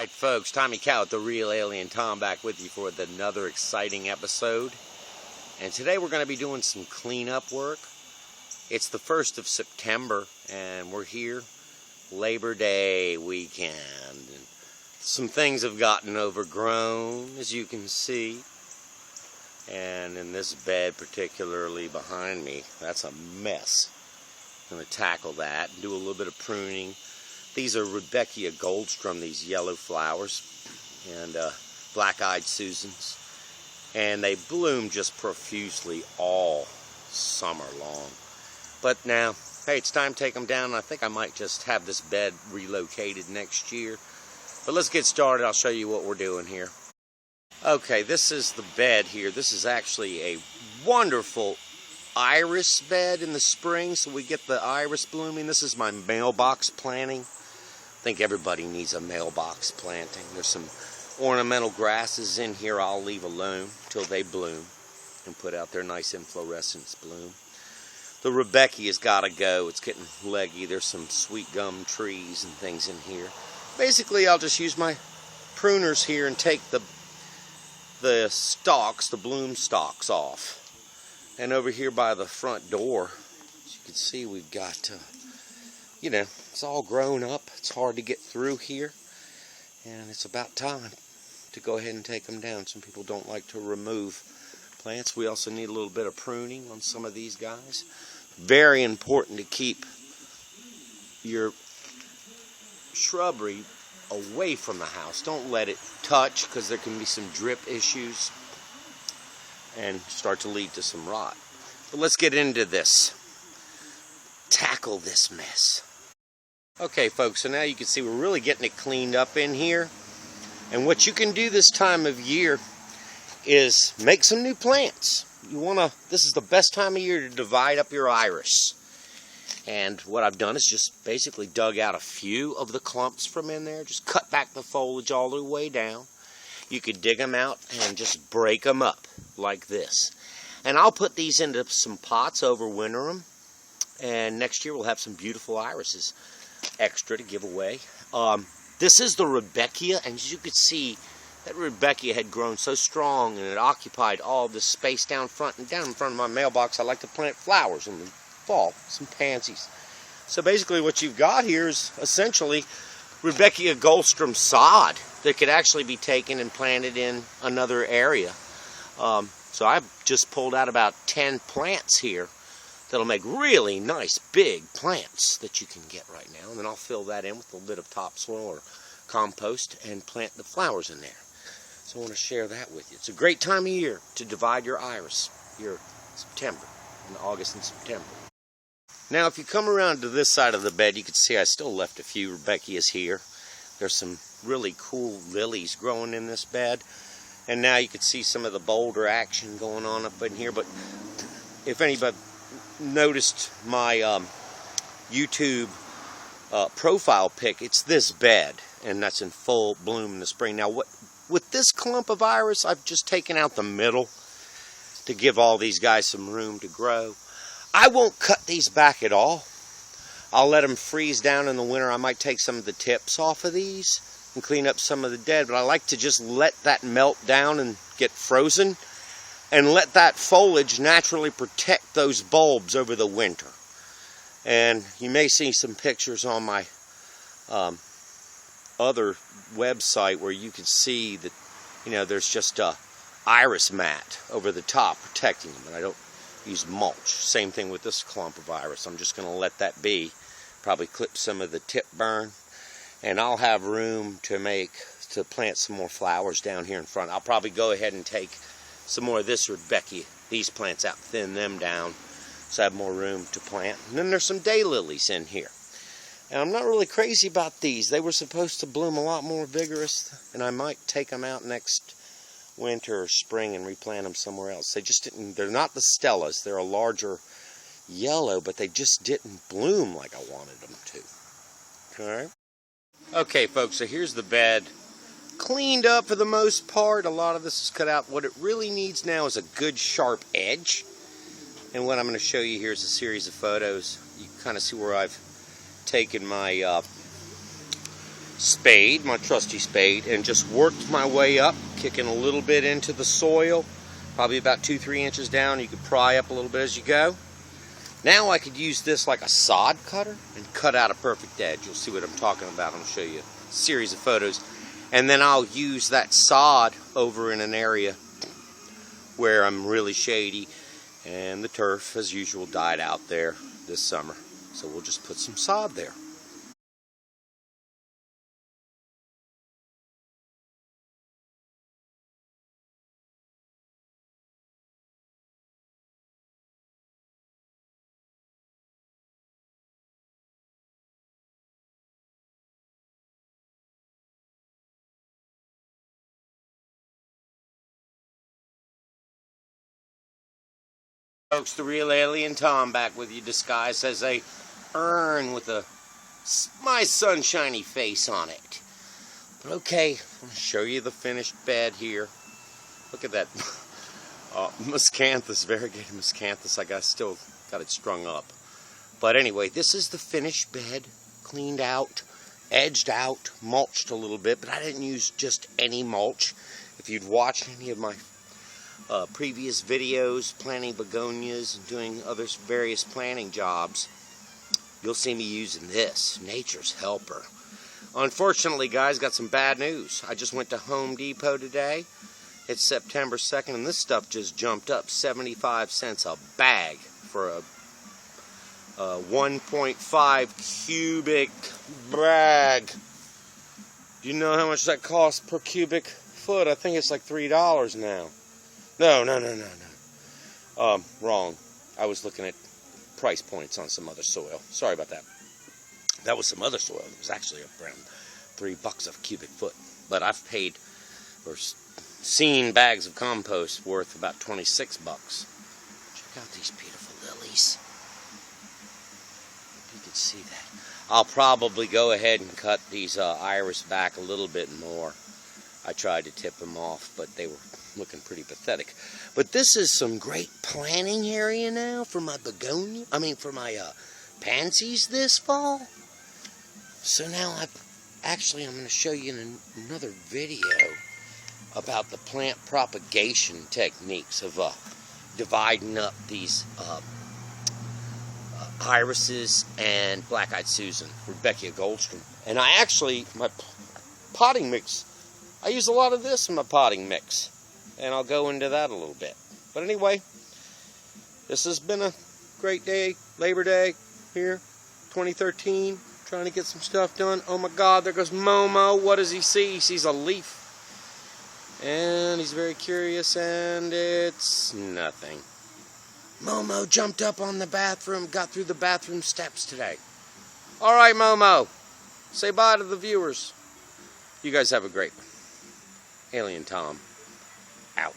Alright folks, Tommy Cow, the Real Alien Tom, back with you for another exciting episode. And today we're going to be doing some cleanup work. It's the 1st of September and we're here, Labor Day weekend. And some things have gotten overgrown, as you can see. And in this bed, particularly behind me, that's a mess. I'm going to tackle that and do a little bit of pruning. These are Rudbeckia Goldstrom, these yellow flowers, and black-eyed Susans. And they bloom just profusely all summer long. But now, hey, it's time to take them down. I think I might just have this bed relocated next year. But let's get started. I'll show you what we're doing here. Okay, this is the bed here. This is actually a wonderful iris bed in the spring, so we get the iris blooming. This is my mailbox planting. I think everybody needs a mailbox planting. There's some ornamental grasses in here I'll leave alone till they bloom and put out their nice inflorescence bloom. The Rudbeckia's got to go. It's getting leggy. There's some sweet gum trees and things in here. Basically, I'll just use my pruners here and take the stalks, the bloom stalks off. And over here by the front door, as you can see, we've got it's all grown up. It's hard to get through here. And it's about time to go ahead and take them down. Some people don't like to remove plants. We also need a little bit of pruning on some of these guys. Very important to keep your shrubbery away from the house. Don't let it touch, because there can be some drip issues and start to lead to some rot. But let's get into this. Tackle this mess. Okay folks, so now you can see we're really getting it cleaned up in here. And what you can do this time of year is make some new plants. This is the best time of year to divide up your iris. And what I've done is just basically dug out a few of the clumps from in there. Just cut back the foliage all the way down. You could dig them out and just break them up like this. And I'll put these into some pots, overwinter them. And next year we'll have some beautiful irises extra to give away. This is the Rudbeckia, and as you can see, that Rudbeckia had grown so strong and it occupied all this space down front. And down in front of my mailbox, I like to plant flowers in the fall, some pansies. So basically what you've got here is essentially Rudbeckia Goldstrom sod that could actually be taken and planted in another area. So I've just pulled out about 10 plants here that'll make really nice big plants that you can get right now. And then I'll fill that in with a little bit of topsoil or compost and plant the flowers in there. So I want to share that with you. It's a great time of year to divide your iris here in September, in August and September. Now if you come around to this side of the bed, you can see I still left a few Rudbeckias here. There's some really cool lilies growing in this bed. And now you can see some of the boulder action going on up in here. But if anybody noticed my YouTube profile pic, it's this bed, and that's in full bloom in the spring. Now with this clump of iris, I've just taken out the middle to give all these guys some room to grow. I won't cut these back at all. I'll let them freeze down in the winter. I might take some of the tips off of these and clean up some of the dead, but I like to just let that melt down and get frozen and let that foliage naturally protect those bulbs over the winter. And you may see some pictures on my other website where you can see that, there's just a iris mat over the top protecting them. And I don't use mulch. Same thing with this clump of iris. I'm just going to let that be. Probably clip some of the tip burn. And I'll have room to plant some more flowers down here in front. I'll probably go ahead and take some more of this Rudbeckia, these plants out, thin them down, so I have more room to plant. And then there's some daylilies in here. And I'm not really crazy about these. They were supposed to bloom a lot more vigorous, and I might take them out next winter or spring and replant them somewhere else. They just didn't, they're not the Stellas. They're a larger yellow, but they just didn't bloom like I wanted them to. Alright? Okay, folks, so here's the bed. Cleaned up for the most part. A lot of this is cut out. What it really needs now is a good sharp edge. And what I'm going to show you here is a series of photos. You can kind of see where I've taken my spade, my trusty spade, and just worked my way up, kicking a little bit into the soil, probably about 2-3 inches down. You could pry up a little bit as you go. Now I could use this like a sod cutter and cut out a perfect edge. You'll see what I'm talking about. I'm going to show you a series of photos. And then I'll use that sod over in an area where I'm really shady, and the turf, as usual, died out there this summer. So we'll just put some sod there. Folks, the real alien Tom back with you, disguised as a urn with my sunshiny face on it. But okay, I'm going to show you the finished bed here. Look at that miscanthus, variegated miscanthus. I still got it strung up. But anyway, this is the finished bed, cleaned out, edged out, mulched a little bit, but I didn't use just any mulch. If you'd watched any of my previous videos planting begonias and doing other various planting jobs, you'll see me using this, Nature's Helper. Unfortunately, guys, got some bad news. I just went to Home Depot today. It's September 2nd, and this stuff just jumped up 75 cents a bag for a 1.5 cubic bag. Do you know how much that costs per cubic foot? I think it's like $3 now. No. Wrong. I was looking at price points on some other soil. Sorry about that. That was some other soil. It was actually around $3 a cubic foot. But I've paid or seen bags of compost worth about 26 bucks. Check out these beautiful lilies. You can see that. I'll probably go ahead and cut these iris back a little bit more. I tried to tip them off, but they were looking pretty pathetic. But this is some great planting area now for my begonia. For my pansies this fall. So now I'm going to show you in another video about the plant propagation techniques of dividing up these irises and black-eyed Susan, Rebecca Goldstrom. And my potting mix, I use a lot of this in my potting mix. And I'll go into that a little bit. But anyway, this has been a great day, Labor Day here, 2013. Trying to get some stuff done. Oh my God, there goes Momo. What does he see? He sees a leaf. And he's very curious, and it's nothing. Momo jumped up on the bathroom, got through the bathroom steps today. All right, Momo. Say bye to the viewers. You guys have a great one. Alien Tom. Out.